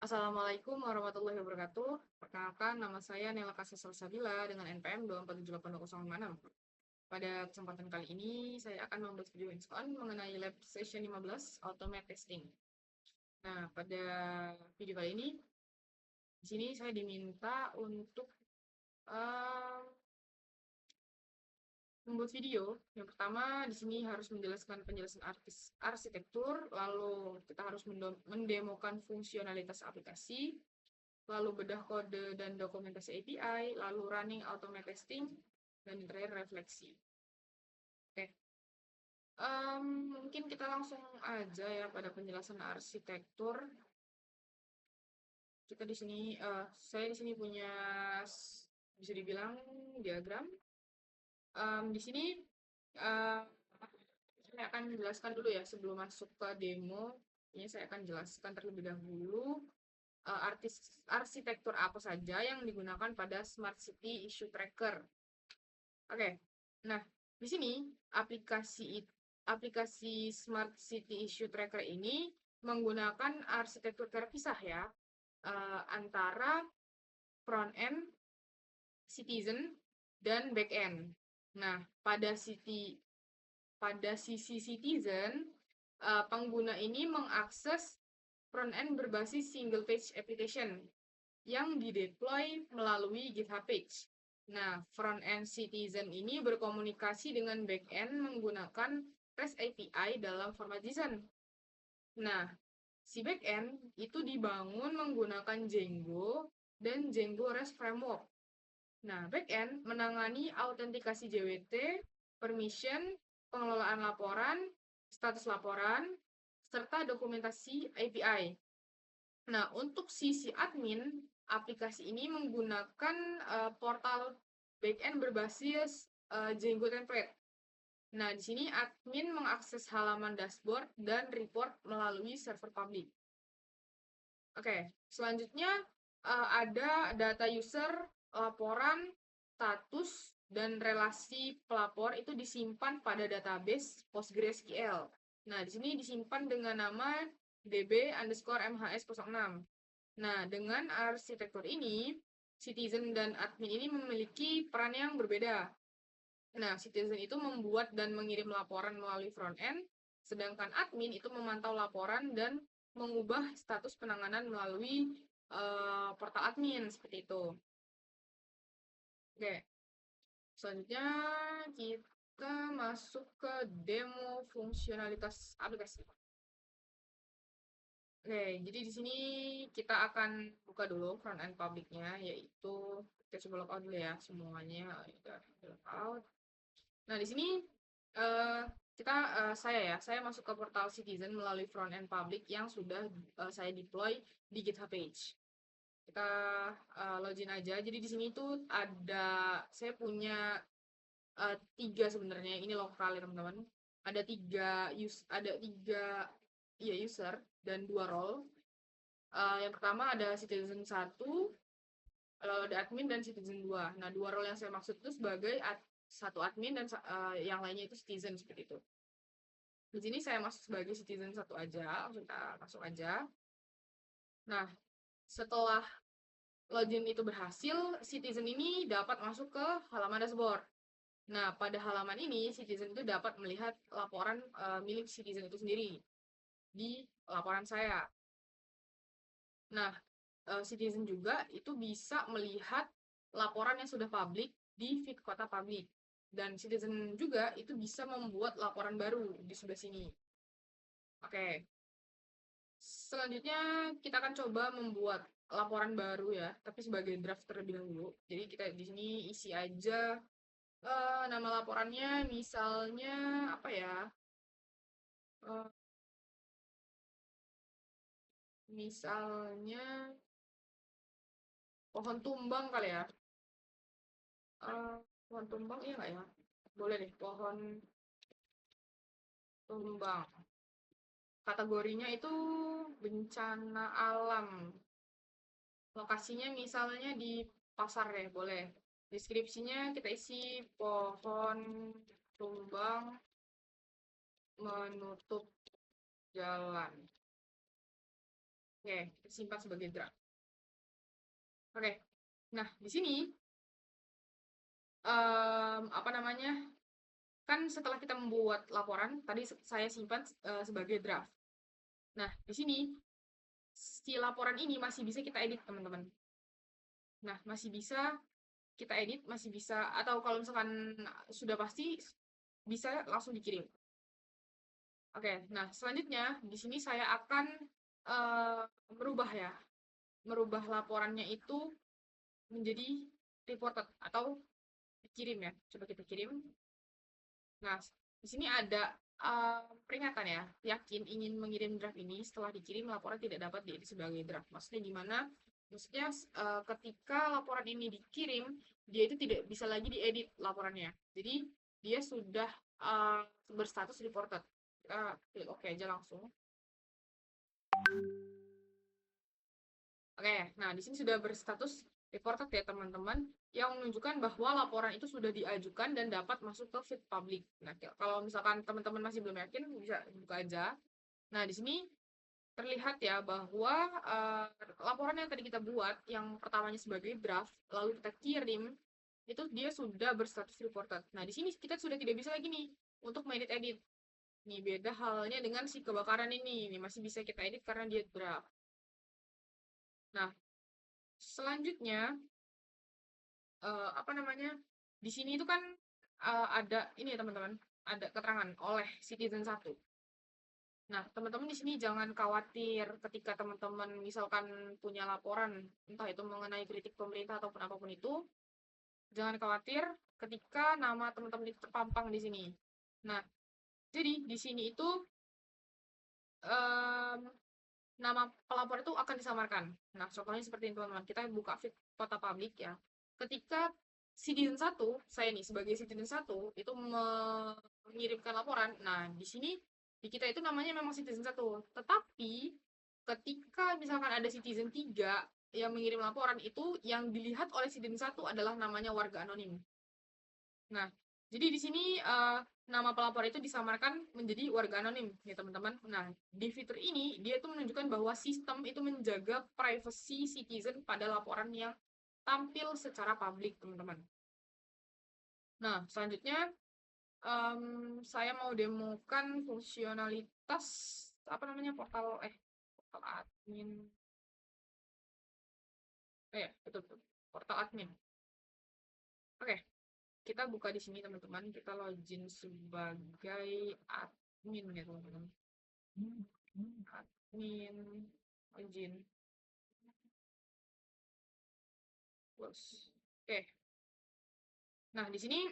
Assalamualaikum warahmatullahi wabarakatuh. Perkenalkan, nama saya Nela Kasih Salsabila dengan NPM 247820656. Pada kesempatan kali ini, saya akan membuat video hands-on mengenai lab session 15 Automate Testing. Nah, pada video kali ini, di sini saya diminta untuk eh, membuat video. Yang pertama, di sini harus menjelaskan penjelasan arsitektur, lalu kita harus mendemokan fungsionalitas aplikasi, lalu bedah kode dan dokumentasi API, lalu running automate testing, dan yang terakhir refleksi. Oke, mungkin kita langsung aja ya pada penjelasan arsitektur. Kita di sini, saya di sini punya bisa dibilang diagram. Di sini uh, saya akan menjelaskan dulu ya sebelum masuk ke demo. Ini saya akan jelaskan terlebih dahulu arsitektur apa saja yang digunakan pada Smart City Issue Tracker. Oke, nah di sini aplikasi Smart City Issue Tracker ini menggunakan arsitektur terpisah ya antara front end, citizen, dan back end. Nah, pada sisi citizen, pengguna ini mengakses front end berbasis single page application yang dideploy melalui GitHub page. Nah, front end citizen ini berkomunikasi dengan back end menggunakan REST API dalam format JSON. Nah, si back end itu dibangun menggunakan Django dan Django REST Framework. Nah, back end menangani autentikasi JWT, permission, pengelolaan laporan, status laporan, serta dokumentasi API. Nah, untuk sisi admin, aplikasi ini menggunakan portal backend berbasis Django template. Nah, di sini admin mengakses halaman dashboard dan report melalui server publik. Oke, selanjutnya ada data user, laporan, status, dan relasi pelapor itu disimpan pada database PostgreSQL. Nah, di sini disimpan dengan nama db_mhs06. Nah, dengan arsitektur ini, citizen dan admin ini memiliki peran yang berbeda. Nah, citizen itu membuat dan mengirim laporan melalui front end, sedangkan admin itu memantau laporan dan mengubah status penanganan melalui portal admin seperti itu. Oke, selanjutnya kita masuk ke demo fungsionalitas aplikasi. Oke, jadi di sini kita akan buka dulu front end publiknya, yaitu kita coba logout dulu ya semuanya. Udah logout. Nah, di sini saya masuk ke portal Citizen melalui front end public yang sudah saya deploy di GitHub page. Kita login aja. Jadi di sini tuh saya punya tiga sebenarnya. Ini lokal ya teman-teman. Ada tiga user dan dua role. Yang pertama ada Citizen 1, ada admin dan Citizen 2. Nah, dua role yang saya maksud itu sebagai satu admin dan yang lainnya itu citizen seperti itu. Di sini saya masuk sebagai citizen satu aja, langsung kita masuk aja. Nah, setelah login itu berhasil, citizen ini dapat masuk ke halaman dashboard. Nah, pada halaman ini, citizen itu dapat melihat laporan milik citizen itu sendiri di laporan saya. Nah, citizen juga itu bisa melihat laporan yang sudah publik di feed kota publik. Dan citizen juga itu bisa membuat laporan baru di sebelah sini. Oke. Selanjutnya kita akan coba membuat laporan baru ya, tapi sebagai draft terlebih dahulu. Jadi kita di sini isi aja nama laporannya, misalnya apa ya? Eh, misalnya pohon tumbang kali ya. Pohon tumbang iya nggak ya? Boleh deh, pohon tumbang. Kategorinya itu bencana alam. Lokasinya misalnya di pasar deh, boleh. Deskripsinya kita isi pohon tumbang menutup jalan. Oke, kita simpan sebagai draft. Oke, nah di sini apa namanya? Kan setelah kita membuat laporan, tadi saya simpan sebagai draft. Nah, di sini si laporan ini masih bisa kita edit, teman-teman. Nah, masih bisa kita edit, masih bisa, atau kalau misalkan sudah pasti, bisa langsung dikirim. Oke, nah selanjutnya di sini saya akan eh, merubah ya, merubah laporannya itu menjadi reported atau dikirim ya. Coba kita kirim. Nah, di sini ada peringatan ya, yakin ingin mengirim draft ini setelah dikirim laporan tidak dapat diedit sebagai draft. Maksudnya gimana? Maksudnya ketika laporan ini dikirim, dia itu tidak bisa lagi diedit laporannya. Jadi dia sudah berstatus reported. Kita klik oke aja langsung. Oke, nah di sini sudah berstatus reported ya teman-teman, yang menunjukkan bahwa laporan itu sudah diajukan dan dapat masuk ke feed publik. Nah, kalau misalkan teman-teman masih belum yakin, bisa buka aja. Nah, di sini terlihat ya bahwa laporan yang tadi kita buat, yang pertamanya sebagai draft, lalu kita kirim, itu dia sudah berstatus reported. Nah, di sini kita sudah tidak bisa lagi nih untuk edit-edit. Nih, beda halnya dengan si kebakaran ini. Ini masih bisa kita edit karena dia draft. Nah, selanjutnya apa namanya? Di sini itu kan ada ini ya teman-teman, ada keterangan oleh Citizen 1. Nah, teman-teman di sini jangan khawatir ketika teman-teman misalkan punya laporan, entah itu mengenai kritik pemerintah ataupun apapun itu, jangan khawatir ketika nama teman-teman itu terpampang di sini. Nah, jadi di sini itu em, nama pelapor itu akan disamarkan. Nah, contohnya seperti ini teman-teman. Kita buka feed kota publik ya. Ketika Citizen 1, saya nih sebagai Citizen 1 itu mengirimkan laporan. Nah, di sini di kita itu namanya memang Citizen 1. Tetapi ketika misalkan ada Citizen 3 yang mengirim laporan, itu yang dilihat oleh Citizen 1 adalah namanya warga anonim. Nah, jadi di sini nama pelapor itu disamarkan menjadi warga anonim ya teman-teman. Nah, di fitur ini dia itu menunjukkan bahwa sistem itu menjaga privacy citizen pada laporan yang tampil secara publik, teman-teman. Nah, selanjutnya saya mau demokan fungsionalitas apa namanya portal admin. Ya, betul betul. Portal admin. Oke, kita buka di sini teman-teman. Kita login sebagai admin ya teman-teman. Admin login. Close. Oke. Nah, di sini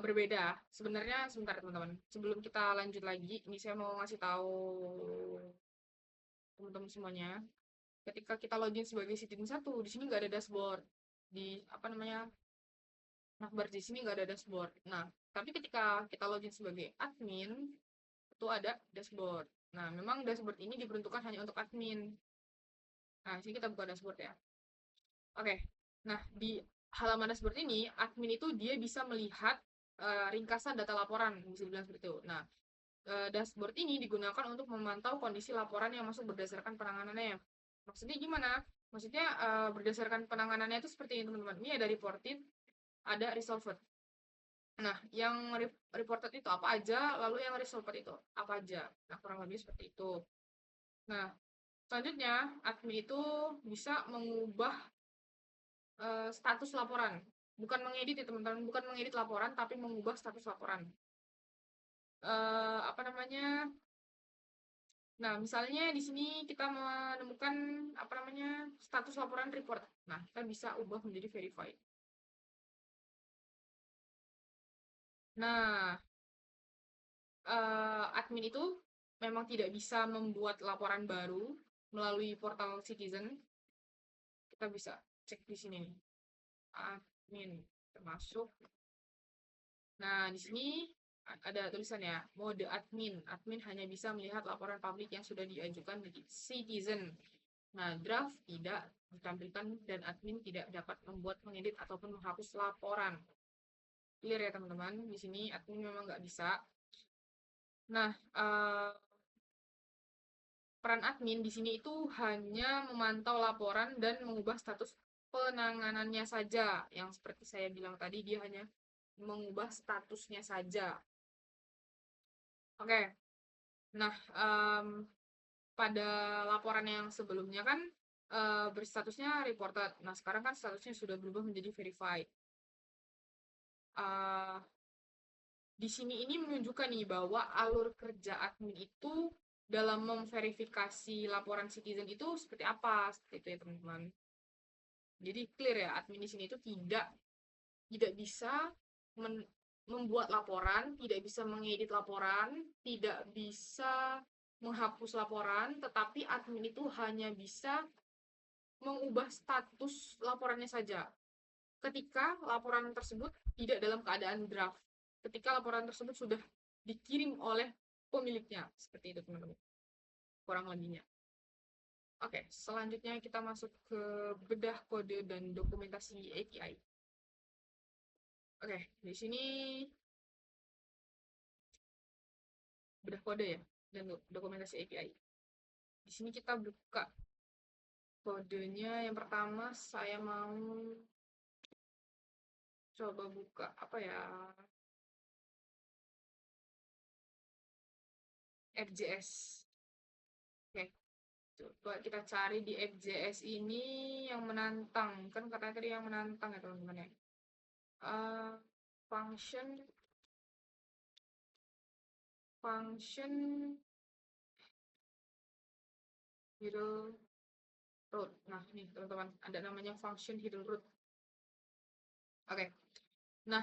berbeda. Sebenarnya sebentar teman-teman. Sebelum kita lanjut lagi, ini saya mau ngasih tahu teman-teman semuanya. Ketika kita login sebagai Citizen 1, di sini nggak ada dashboard. Di apa namanya? Navbar di sini nggak ada dashboard. Nah, tapi ketika kita login sebagai admin, itu ada dashboard. Nah, memang dashboard ini diperuntukkan hanya untuk admin. Nah, sini kita buka dashboard ya. Oke. Nah, di halaman dashboard ini, admin itu dia bisa melihat ringkasan data laporan, bisa dibilang seperti itu. Nah, dashboard ini digunakan untuk memantau kondisi laporan yang masuk berdasarkan penanganannya. Maksudnya gimana? Maksudnya berdasarkan penanganannya itu seperti ini, teman-teman. Ini ada reported, ada resolved. Nah, yang reported itu apa aja, lalu yang resolved itu apa aja. Nah, kurang lebih seperti itu. Nah, selanjutnya, admin itu bisa mengubah status laporan. Bukan mengedit ya teman-teman, bukan mengedit laporan, tapi mengubah status laporan. Apa namanya? Nah, misalnya di sini kita menemukan apa namanya status laporan report. Nah, kita bisa ubah menjadi verified. Nah, admin itu memang tidak bisa membuat laporan baru melalui portal Citizen. Kita bisa cek di sini nih. Admin termasuk. Nah, di sini ada tulisannya mode admin. Admin hanya bisa melihat laporan publik yang sudah diajukan di Citizen. Nah, draft tidak ditampilkan dan admin tidak dapat membuat, mengedit ataupun menghapus laporan. Clear ya teman-teman. Di sini admin memang nggak bisa. Nah, peran admin di sini itu hanya memantau laporan dan mengubah status penanganannya saja. Yang seperti saya bilang tadi, dia hanya mengubah statusnya saja. Oke. Nah, pada laporan yang sebelumnya kan berstatusnya reported. Nah, sekarang kan statusnya sudah berubah menjadi verified. Di sini ini menunjukkan nih bahwa alur kerja admin itu dalam memverifikasi laporan citizen itu seperti apa, seperti itu ya teman-teman. Jadi clear ya, admin di sini itu tidak bisa membuat laporan, tidak bisa mengedit laporan, tidak bisa menghapus laporan, tetapi admin itu hanya bisa mengubah status laporannya saja ketika laporan tersebut tidak dalam keadaan draft, ketika laporan tersebut sudah dikirim oleh pemiliknya. Seperti itu teman-teman, kurang lebihnya. Oke, selanjutnya kita masuk ke bedah kode dan dokumentasi API. Oke, di sini bedah kode ya dan dokumentasi API. Di sini kita buka kodenya. Yang pertama saya mau coba buka apa ya, FJS. Oke, coba kita cari di FJS ini yang menantang. Kan katanya tadi yang menantang ya teman-teman ya. Function hidden root. Nah, nih teman-teman, ada namanya function hidden root. Oke. Nah,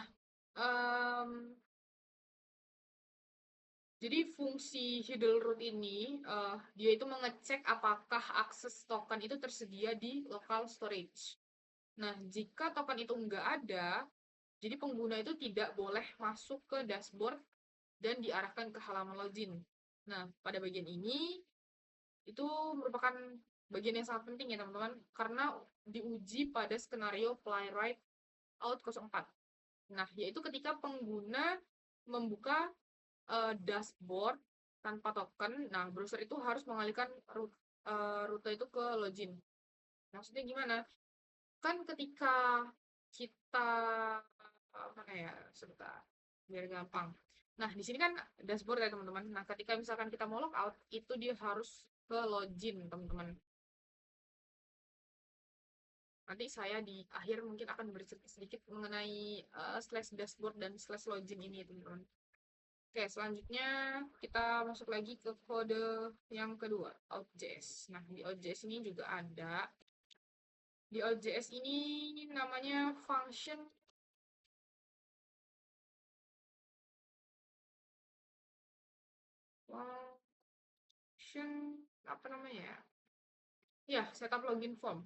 jadi fungsi hidden root ini dia itu mengecek apakah akses token itu tersedia di local storage. Nah, jika token itu nggak ada, jadi pengguna itu tidak boleh masuk ke dashboard dan diarahkan ke halaman login. Nah, pada bagian ini itu merupakan bagian yang sangat penting ya teman-teman, karena diuji pada skenario playwright out 04. Nah, yaitu ketika pengguna membuka dashboard tanpa token, nah browser itu harus mengalihkan rute itu ke login. Maksudnya gimana? Kan ketika kita mana ya, sebentar biar gampang. Nah, di sini kan dashboard ya teman-teman. Nah, ketika misalkan kita mau logout, itu dia harus ke login teman-teman. Nanti saya di akhir mungkin akan bercerita sedikit mengenai slash dashboard dan slash login ini teman-teman. Oke, selanjutnya kita masuk lagi ke kode yang kedua, Out.js. Nah, di Out.js ini juga ada. Di Out.js ini namanya function apa namanya ya? Ya, setup login form.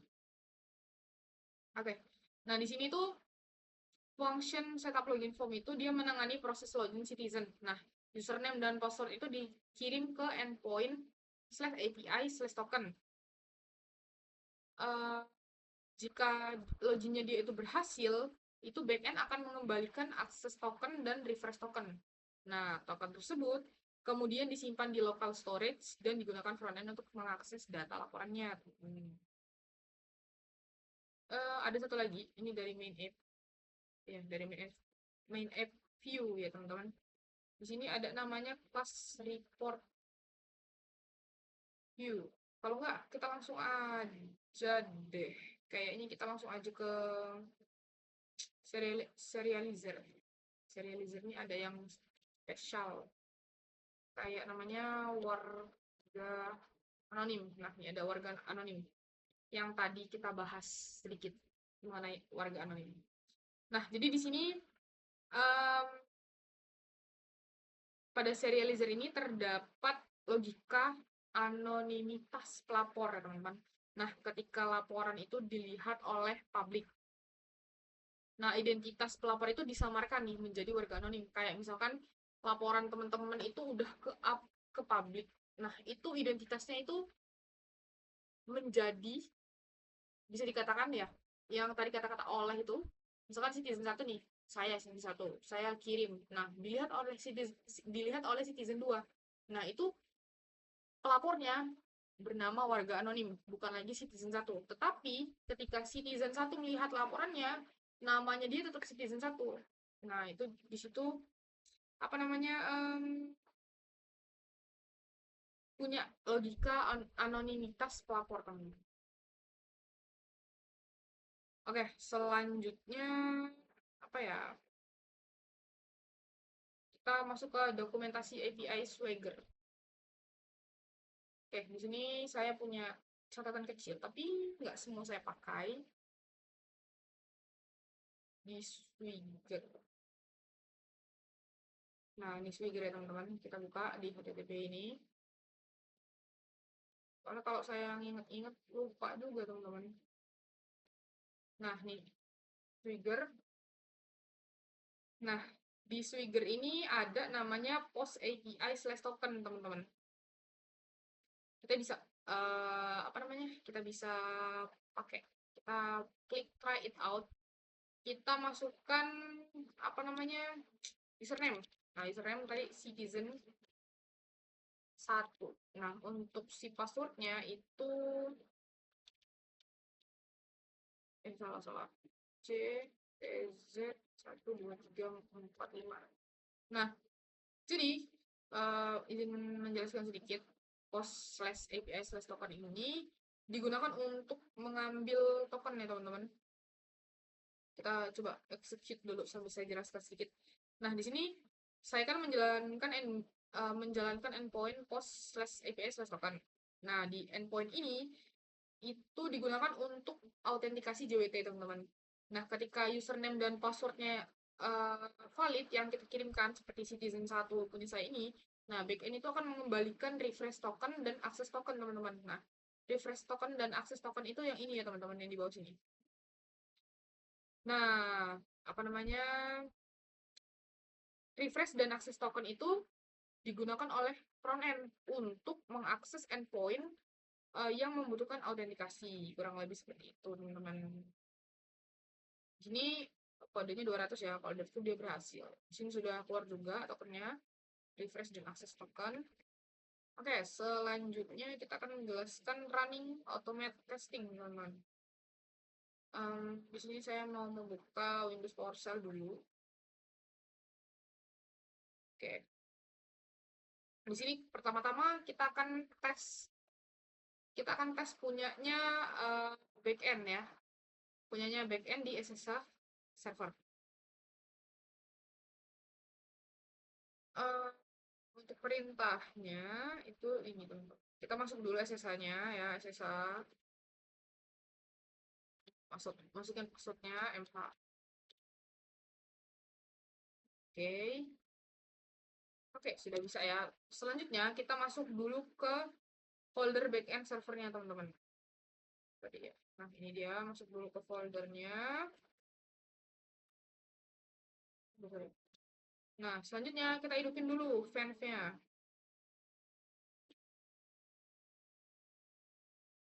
Oke. Nah, di sini tuh function setup login form itu dia menangani proses login citizen. Nah, username dan password itu dikirim ke endpoint /API/token. Jika loginnya dia itu berhasil, itu backend akan mengembalikan akses token dan refresh token. Nah, token tersebut kemudian disimpan di local storage dan digunakan frontend untuk mengakses data laporannya. Ada satu lagi, ini dari main app. Ya, dari main app view ya, teman-teman. Di sini ada namanya class report view. Kalau nggak, kita langsung aja deh. Kayaknya kita langsung aja ke serializer. Serializer ini ada yang spesial. Kayak namanya warga anonim. Nah, ini ada warga anonim. Yang tadi kita bahas sedikit mengenai warga anonim. Nah, jadi di sini pada serializer ini terdapat logika anonimitas pelapor ya teman-teman. Nah, ketika laporan itu dilihat oleh publik. Nah, identitas pelapor itu disamarkan nih menjadi warga anonim. Kayak misalkan laporan teman-teman itu udah ke-up ke publik. Nah, itu identitasnya itu menjadi, bisa dikatakan ya, yang tadi kata-kata oleh itu, misalkan citizen 1 nih, saya citizen 1, saya kirim. Nah, dilihat oleh citizen 2. Nah, itu pelapornya bernama warga anonim, bukan lagi citizen satu. Tetapi ketika citizen satu melihat laporannya, namanya dia tetap citizen satu. Nah, itu di situ apa namanya punya logika anonimitas pelapor kami. Oke, selanjutnya apa ya? Kita masuk ke dokumentasi API Swagger. Oke, di sini saya punya catatan kecil, tapi nggak semua saya pakai di Swagger. Nah, ini Swagger ya teman-teman. Kita buka di HTTP ini. Soalnya kalau saya inget-inget lupa juga teman-teman. Nah, nih Swagger. Nah, di Swagger ini ada namanya post API/token teman-teman. Kita bisa apa namanya? Kita bisa pakai. Kita klik try it out. Kita masukkan apa namanya? Username. Nah, username tadi citizen 1. Nah, untuk si passwordnya itu salah C T Z 1 2 3 4 5. Nah, jadi izin menjelaskan sedikit, post/API/token ini digunakan untuk mengambil token ya teman-teman. Kita coba execute dulu sambil saya jelaskan sedikit. Nah, di sini saya kan menjalankan endpoint post/API/token. Nah, di endpoint ini itu digunakan untuk autentikasi JWT teman-teman. Nah, ketika username dan passwordnya valid yang kita kirimkan seperti citizen 1 punya saya ini, nah backend itu akan mengembalikan refresh token dan akses token teman-teman. Nah, refresh token dan akses token itu yang ini ya teman-teman, yang di bawah sini. Nah, apa namanya, refresh dan akses token itu digunakan oleh front end untuk mengakses endpoint yang membutuhkan autentikasi, kurang lebih seperti itu teman-teman. Di sini kodenya 200 ya, kalau dari itu dia berhasil. Di sini sudah keluar juga tokennya, refresh dan akses token. Oke, selanjutnya kita akan menjelaskan running automate testing teman-teman. Di sini saya mau membuka Windows PowerShell dulu. Oke, di sini pertama-tama kita akan tes punyanya backend ya, punyanya backend di SSH server. Untuk perintahnya itu ini teman-teman. Kita masuk dulu SSH-nya ya, SSH. Masukin passwordnya MH. Oke. Oke, sudah bisa ya. Selanjutnya kita masuk dulu ke folder backend servernya teman-teman. Tadi ya. Nah, ini dia, masuk dulu ke foldernya. Nah, selanjutnya kita hidupin dulu fans-nya.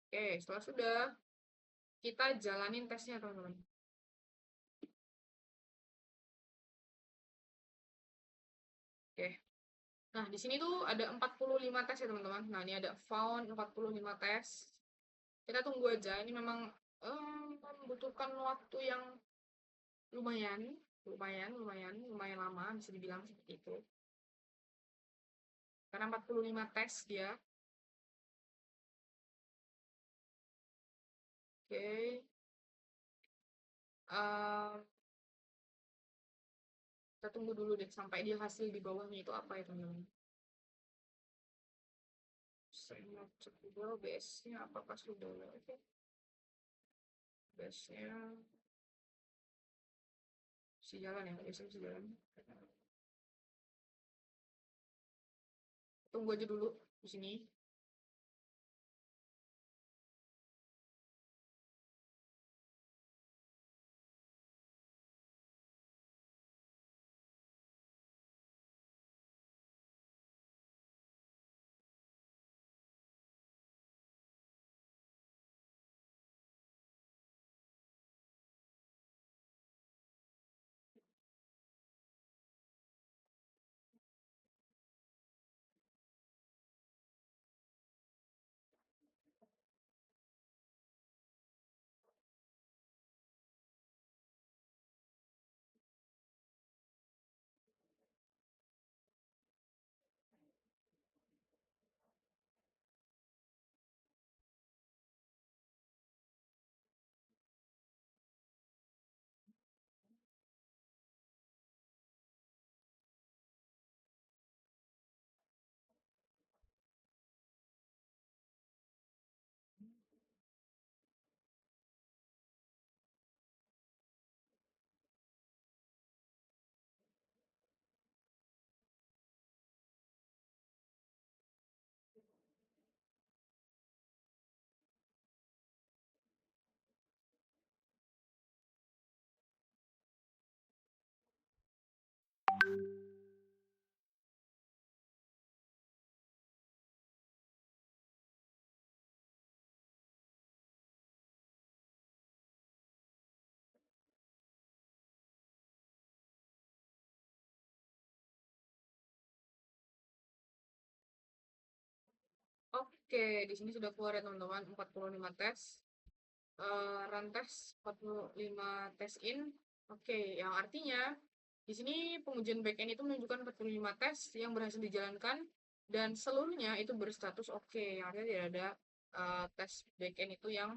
Oke, setelah sudah, kita jalanin tesnya teman-teman. Oke. Nah, di sini tuh ada 45 tes ya teman-teman. Nah, ini ada found 45 tes. Kita tunggu aja. Ini memang membutuhkan waktu yang lumayan, lumayan lama, bisa dibilang seperti itu. Karena 45 tes dia. Oke. Kita tunggu dulu deh sampai dia hasil di bawahnya itu apa ya teman-teman. Saya mau cek juga base-nya apakah sudah. Oke. Base-nya si jalan ya, base-nya si jalan. Tunggu aja dulu di sini. Oke, di sini sudah keluar ya teman-teman, 45 tes. Run tes 45 tes in. Oke, yang artinya di sini pengujian backend itu menunjukkan 45 tes yang berhasil dijalankan dan seluruhnya itu berstatus oke. Artinya tidak ada tes backend itu yang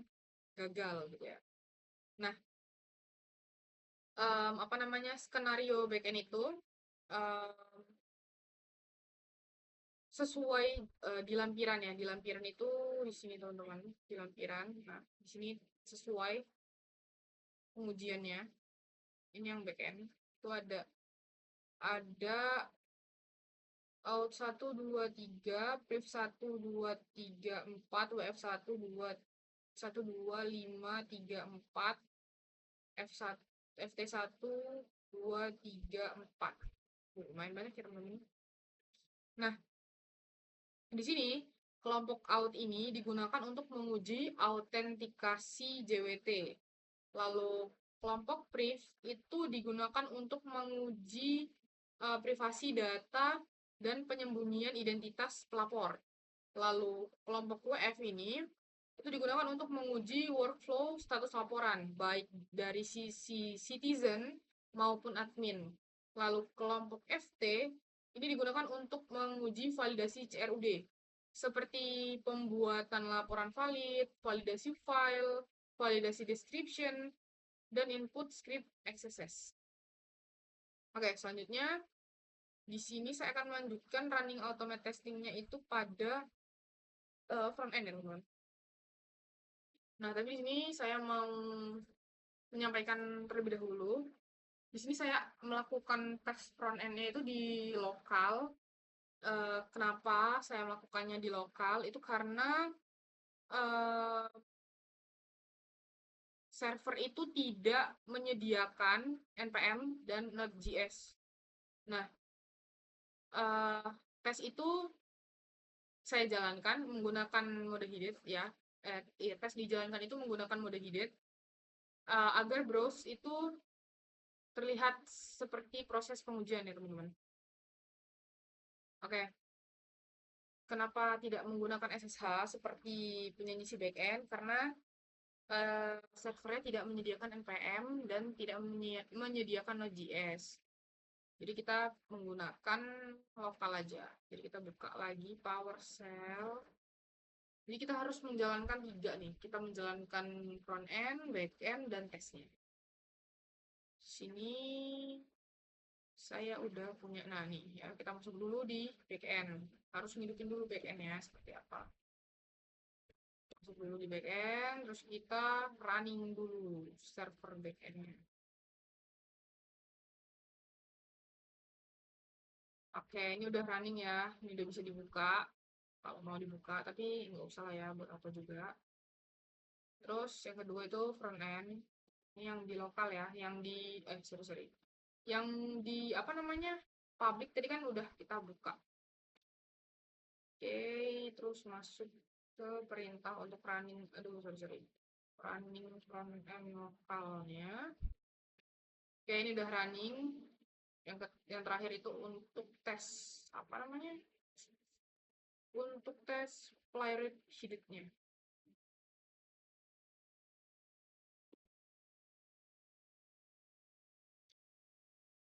gagal gitu ya. Nah, apa namanya, skenario backend itu em, sesuai di lampiran ya. Di lampiran itu di sini teman-teman, di lampiran. Nah, di sini sesuai pengujiannya. Ini yang backend itu ada out 1 2 3, brief 1 2 3 4, WF 1 2 1 2 5 3 4, F1 FT 1 2 3 4. Lumayan banyak ya teman-teman. Nah, di sini kelompok out ini digunakan untuk menguji autentikasi JWT. Lalu kelompok priv itu digunakan untuk menguji privasi data dan penyembunyian identitas pelapor. Lalu kelompok WF ini itu digunakan untuk menguji workflow status laporan, baik dari sisi citizen maupun admin. Lalu kelompok FT ini digunakan untuk menguji validasi CRUD, seperti pembuatan laporan valid, validasi file, validasi description, dan input script XSS. Oke, selanjutnya di sini saya akan melanjutkan running automate testingnya itu pada front end ya teman-teman. Nah, tapi di sini saya mau menyampaikan terlebih dahulu. Di sini saya melakukan tes front end-nya itu di lokal. Kenapa saya melakukannya di lokal? Itu karena eh, server itu tidak menyediakan NPM dan Node.js. Nah, eh, tes itu saya jalankan menggunakan mode hidden ya. Tes dijalankan itu menggunakan mode hidden agar browse itu terlihat seperti proses pengujian ya teman-teman. Oke, kenapa tidak menggunakan SSH seperti penyanyi si backend? Karena servernya tidak menyediakan npm dan tidak menyediakan Node.js. Jadi kita menggunakan lokal aja. Jadi kita buka lagi PowerShell. Jadi kita harus menjalankan 3 nih. Kita menjalankan front end, back end, dan tesnya. Sini saya udah punya. Nah nih ya, kita masuk dulu di back end. Harus ngidupin dulu back end-nya seperti apa. Masuk dulu di back end, terus kita running dulu server back end-nya. Oke, ini udah running ya. Ini udah bisa dibuka. Kalau mau dibuka, tapi nggak usah lah ya, buat apa juga. Terus yang kedua itu front end. Ini yang di lokal ya, yang di sorry. Yang di apa namanya? Public tadi kan udah kita buka. Oke, terus masuk ke perintah untuk running. Aduh, sorry. Running front end lokalnya. Oke, ini udah running. Yang terakhir itu untuk tes apa namanya? Untuk tes playrate hidupnya.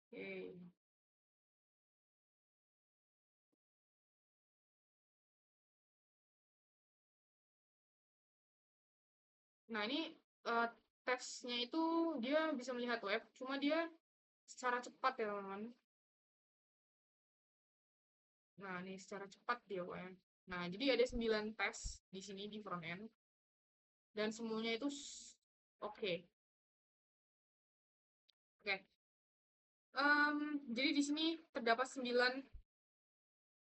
Oke. Nah, ini tesnya itu dia bisa melihat web, cuma dia secara cepat ya, teman-teman. Nah, ini secara cepat dia web. Nah, jadi ada 9 tes di sini di front end dan semuanya itu oke. Oke. Jadi di sini terdapat 9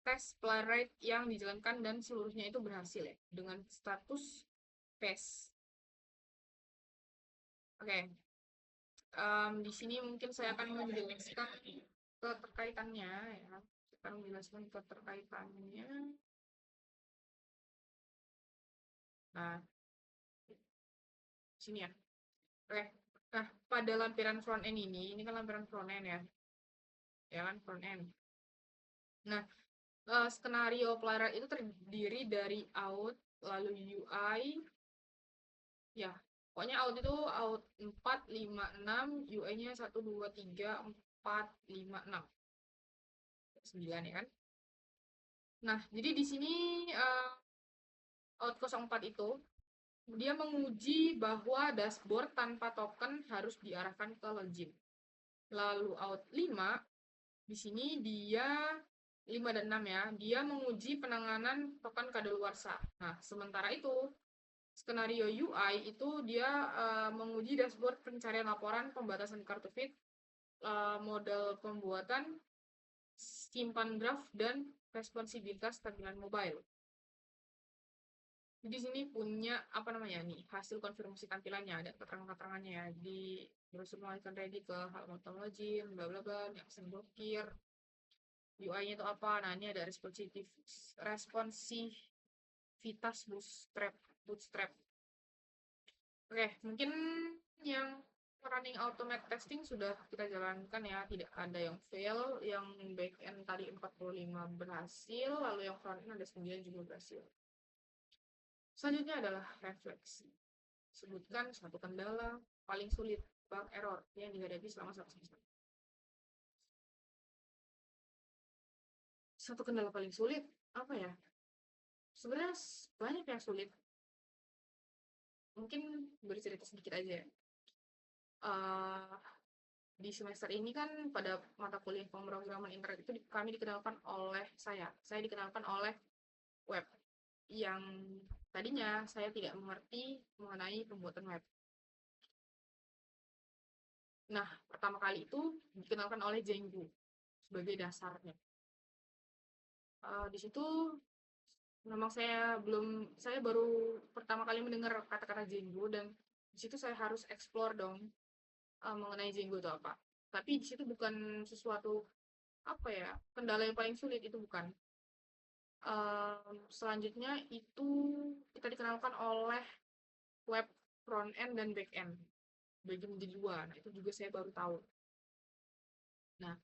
tes playwright yang dijalankan dan seluruhnya itu berhasil ya dengan status pass. Oke. Di sini mungkin saya akan menjelaskan keterkaitannya ya. Saya akan menjelaskan keterkaitannya. Nah, sini ya. Oke. Nah, pada lampiran front end ini kan lampiran front end ya. Ya kan front end. Nah, skenario Playwright itu terdiri dari out, lalu UI, ya, pokoknya out itu out 4, 5, 6, UI-nya 1, 2, 3, 4, 5, 6. 9 ya kan? Nah, jadi di sini out 04 itu dia menguji bahwa dashboard tanpa token harus diarahkan ke login. Lalu out 5 di sini dia 5 dan 6 ya, dia menguji penanganan token kadaluarsa. Nah, sementara itu skenario UI itu dia menguji dashboard pencarian laporan, pembatasan kartu feed, model pembuatan, simpan draft, dan responsibilitas tampilan mobile. Jadi di sini punya apa namanya nih hasil konfirmasi tampilannya, ada keterangan-keterangannya ya, di browser mengalihkan ready ke halaman login, bla bla bla, yang blokir, UI-nya itu apa? Nah, ini ada responsivitas bootstrap. Oke, mungkin yang running automate testing sudah kita jalankan ya, tidak ada yang fail, yang backend tadi 45 berhasil, lalu yang frontend ada 9 juga berhasil. Selanjutnya adalah refleksi. Sebutkan suatu kendala paling sulit, bug, error yang dihadapi selama satu semester. Satu kendala paling sulit, apa ya? Sebenarnya banyak yang sulit. Mungkin bercerita sedikit aja ya. Di semester ini kan pada mata kuliah pemrograman internet itu kami dikenalkan oleh saya dikenalkan oleh web yang tadinya saya tidak mengerti mengenai pembuatan web. Nah, pertama kali itu dikenalkan oleh Django sebagai dasarnya. Di situ memang saya baru pertama kali mendengar kata-kata Django, dan di situ saya harus explore dong mengenai Django itu apa. Tapi di situ bukan sesuatu apa ya, kendala yang paling sulit, itu bukan. Selanjutnya itu kita dikenalkan oleh web front end dan back end, bagi menjadi dua. Nah, itu juga saya baru tahu. Nah,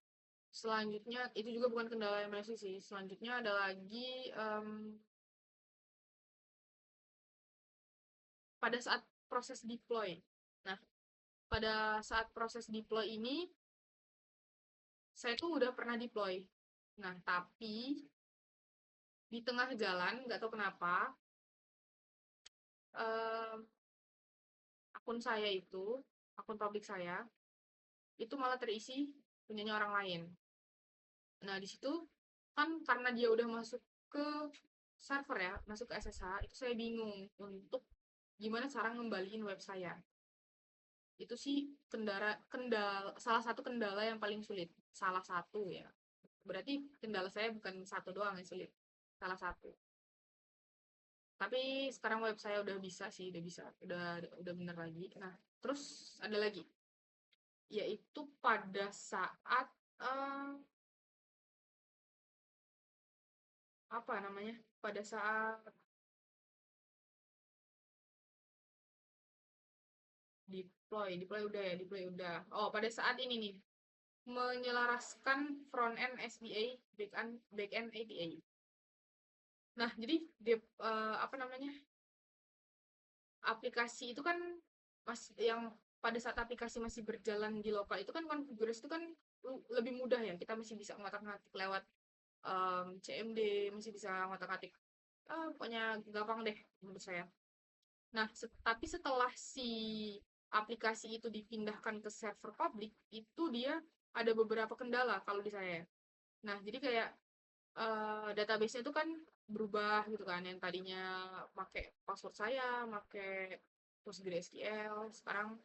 selanjutnya itu juga bukan kendala yang paling sih. Selanjutnya ada lagi pada saat proses deploy. Nah, pada saat proses deploy ini saya tuh udah pernah deploy. Nah, tapi di tengah jalan nggak tahu kenapa akun publik saya itu malah terisi punyanya orang lain. Nah, di situ kan karena dia udah masuk ke server ya, masuk ke SSH, itu saya bingung untuk gimana cara ngembaliin web saya. Itu sih salah satu kendala yang paling sulit. Salah satu ya. Berarti kendala saya bukan satu doang yang sulit. Salah satu. Tapi sekarang web saya udah bisa sih, udah bener lagi. Nah, terus ada lagi, yaitu pada saat apa namanya? Pada saat deploy udah. Oh, pada saat ini nih, menyelaraskan front end SBA, back end APA. Nah, jadi apa namanya? Aplikasi itu kan yang pada saat aplikasi masih berjalan di lokal itu kan konfigurasi itu kan lebih mudah ya. Kita masih bisa ngotak-ngatik lewat CMD, masih bisa ngotak-ngatik. Pokoknya gampang deh menurut saya. Nah, tapi setelah si aplikasi itu dipindahkan ke server publik, itu dia ada beberapa kendala kalau di saya. Nah, jadi kayak database-nya itu kan berubah gitu kan, yang tadinya pakai password saya, pakai PostgreSQL, sekarang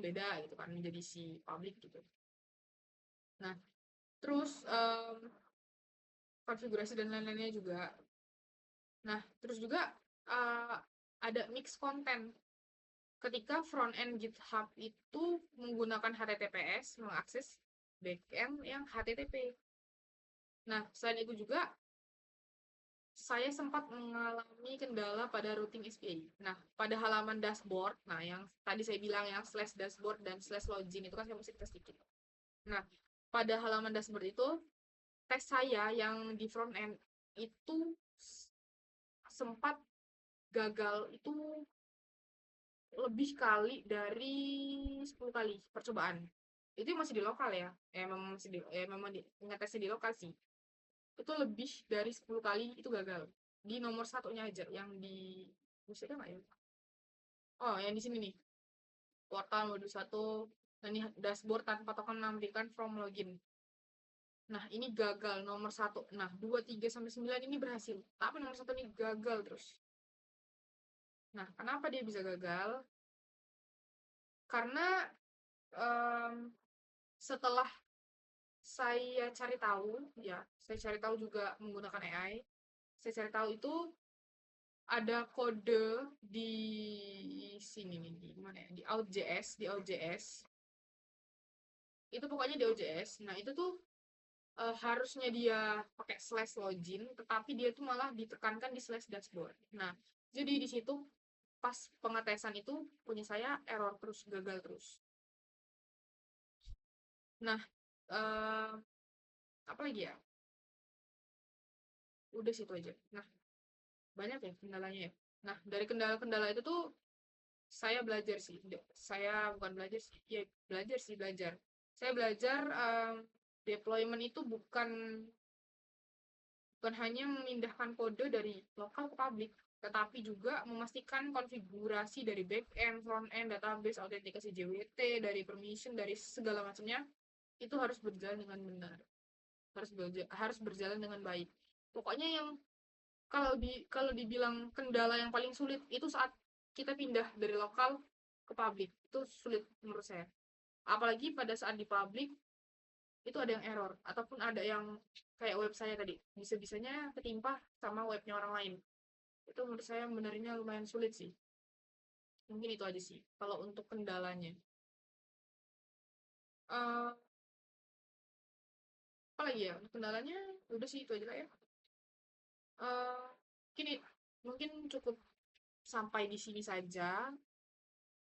beda gitu kan, menjadi si public gitu. Nah, terus konfigurasi dan lain-lainnya juga. Nah, terus juga ada mix konten. Ketika front end GitHub itu menggunakan HTTPS mengakses backend yang HTTP. Nah, selain itu juga saya sempat mengalami kendala pada routing SPA. Nah, pada halaman dashboard, nah yang tadi saya bilang yang slash dashboard dan slash login itu kan saya mesti tes sedikit. Nah, pada halaman dashboard itu tes saya yang di front end itu sempat gagal itu lebih kali dari 10 kali percobaan. Itu masih di lokal ya. Memang masih memang ngetesnya di lokal sih. Itu lebih dari 10 kali itu gagal. Di nomor satunya aja yang di musiknya nggak ya? Oh, yang di sini nih. Portal modul 1 ini dashboard tanpa token menampilkan from login. Nah, ini gagal nomor 1. Nah, 2, 3 sampai 9 ini berhasil. Tapi nomor 1 ini gagal terus. Nah, kenapa dia bisa gagal? Karena setelah saya cari tahu, ya, saya cari tahu juga menggunakan AI. Saya cari tahu itu ada kode di sini nih, di mana ya? Di Out.js. Itu pokoknya di Out.js. Nah, itu tuh harusnya dia pakai slash login, tetapi dia tuh malah ditekankan di slash dashboard. Nah, jadi di situ pas pengetesan itu punya saya error terus, gagal terus. Nah, apa lagi ya? Udah situ aja. Nah, banyak ya kendalanya ya. Nah, dari kendala-kendala itu tuh saya belajar sih. Saya bukan belajar sih, ya belajar sih, belajar. Saya belajar deployment itu bukan hanya memindahkan kode dari lokal ke publik, tetapi juga memastikan konfigurasi dari backend, frontend, database, autentikasi JWT, dari permission, dari segala macamnya itu harus berjalan dengan benar, harus berjalan dengan baik. Pokoknya yang kalau dibilang kendala yang paling sulit itu saat kita pindah dari lokal ke publik itu sulit menurut saya. Apalagi pada saat di publik itu ada yang error ataupun ada yang kayak web saya tadi bisa-bisanya ketimpa sama webnya orang lain. Itu menurut saya benarnya lumayan sulit sih. Mungkin itu aja sih kalau untuk kendalanya. Eh apa lagi ya? Untuk kendalanya udah sih itu aja lah ya. Eh Gini, mungkin cukup sampai di sini saja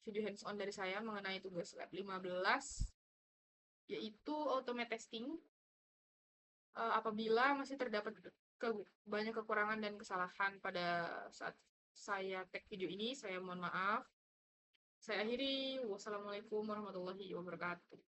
video hands on dari saya mengenai tugas lab 15 yaitu automate testing. Apabila masih terdapat banyak kekurangan dan kesalahan pada saat saya tag video ini, saya mohon maaf. Saya akhiri. Wassalamualaikum warahmatullahi wabarakatuh.